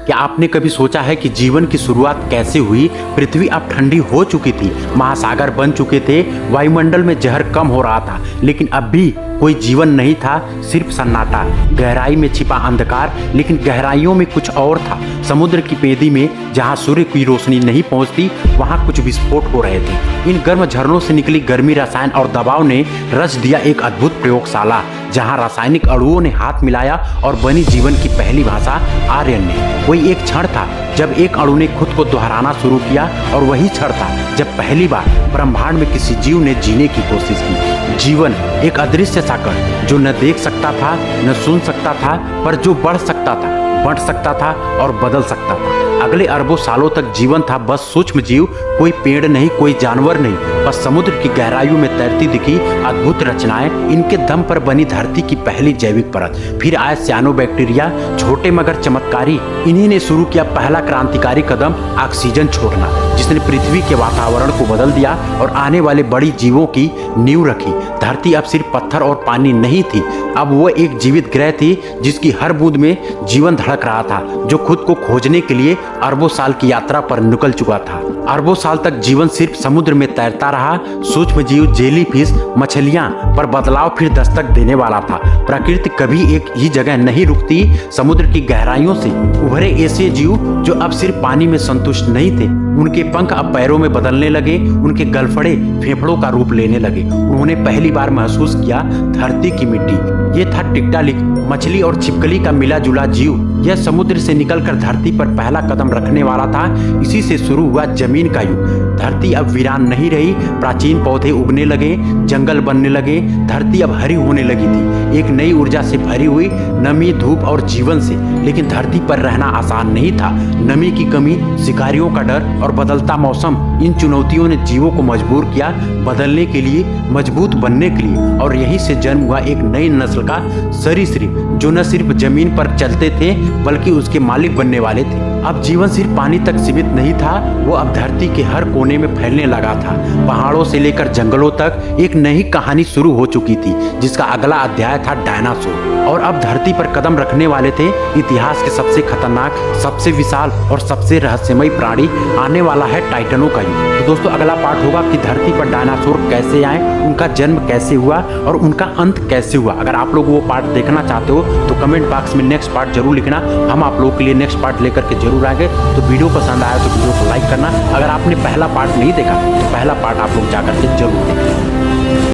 क्या आपने कभी सोचा है कि जीवन की शुरुआत कैसे हुई? पृथ्वी अब ठंडी हो चुकी थी, महासागर बन चुके थे, वायुमंडल में जहर कम हो रहा था, लेकिन अब भी कोई जीवन नहीं था, सिर्फ सन्नाटा। गहराई में छिपा अंधकार, लेकिन गहराइयों में कुछ और था। समुद्र की पेदी में जहां सूर्य की रोशनी नहीं पहुंचती, वहां कुछ विस्फोट हो रहे थे। इन गर्म झरनों से निकली गर्मी, रसायन और दबाव ने रच दिया एक अद्भुत प्रयोगशाला, जहां रासायनिक अणुओं ने हाथ मिलाया और बनी जीवन की पहली भाषा आर्यन। वही एक क्षण था जब एक अणु ने खुद को दोहराना शुरू किया, और वही क्षण था जब पहली बार ब्रह्मांड में किसी जीव ने जीने की कोशिश की। जीवन एक अदृश्य साकर, जो न देख सकता था, न सुन सकता था, पर जो बढ़ सकता था, बढ़ सकता था और बदल सकता था। अगले अरबों सालों तक जीवन था बस सूक्ष्म जीव, कोई पेड़ नहीं, कोई जानवर नहीं, बस समुद्र की गहराइयों में तैरती दिखी अद्भुत रचनाएं। इनके दम पर बनी धरती की पहली जैविक परत। फिर आए साइनोबैक्टीरिया, छोटे मगर चमत्कारी। इन्हीं ने शुरू किया पहला क्रांतिकारी कदम, ऑक्सीजन छोड़ना, जिसने पृथ्वी के वातावरण को बदल दिया और आने वाले बड़ी जीवों की नींव रखी। धरती अब सिर्फ पत्थर और पानी नहीं थी, अब वो एक जीवित ग्रह थी, जिसकी हर बूंद में जीवन धड़क रहा था, जो खुद को खोजने के लिए अरबों साल की यात्रा पर निकल चुका था। अरबों साल तक जीवन सिर्फ समुद्र में तैरता रहा। सूक्ष्म जीव, जेलीफिश, मछलियां, पर बदलाव फिर दस्तक देने वाला था। प्रकृति कभी एक ही जगह नहीं रुकती। समुद्र की गहराइयों से उभरे ऐसे जीव जो अब सिर्फ पानी में संतुष्ट नहीं थे। उनके पंख अब पैरों में बदलने लगे, उनके गलफड़े फेफड़ों का रूप लेने लगे। उन्होंने पहली बार महसूस किया धरती की मिट्टी। ये था टिक्टालिक, मछली और छिपकली का मिला जुला जीव। यह समुद्र से निकलकर धरती पर पहला कदम रखने वाला था। इसी से शुरू हुआ जमीन का युग। धरती अब वीरान नहीं रही, प्राचीन पौधे उगने लगे, जंगल बनने लगे, धरती अब हरी होने लगी थी, एक नई ऊर्जा से भरी हुई, नमी, धूप और जीवन से। लेकिन धरती पर रहना आसान नहीं था। नमी की कमी, शिकारियों का डर और बदलता मौसम, इन चुनौतियों ने जीवों को मजबूर किया बदलने के लिए, मजबूत बनने के लिए। और यहीं से जन्म हुआ एक नई नस्ल का सरीसृप, जो न सिर्फ जमीन पर चलते थे बल्कि उसके मालिक बनने वाले थे। अब जीवन सिर्फ पानी तक सीमित नहीं था, वो अब धरती के हर कोने में फैलने लगा था। पहाड़ों से लेकर जंगलों तक एक नई कहानी शुरू हो चुकी थी, जिसका अगला अध्याय था डायनासोर। और अब धरती पर कदम रखने वाले थे इतिहास के सबसे खतरनाक, सबसे विशाल और सबसे रहस्यमयी प्राणी। आने वाला है टाइटनों का युग। तो दोस्तों, अगला पार्ट होगा कि धरती पर डायनासोर कैसे आए, उनका जन्म कैसे हुआ और उनका अंत कैसे हुआ। अगर आप लोग वो पार्ट देखना चाहते हो तो कमेंट बॉक्स में नेक्स्ट पार्ट जरूर लिखना, हम आप लोगों के लिए नेक्स्ट पार्ट लेकर के जरूर आएंगे। तो वीडियो पसंद आया तो वीडियो को लाइक करना। अगर आपने पहला पार्ट नहीं देखा तो पहला पार्ट आप लोग जाकर के जरूर देखें।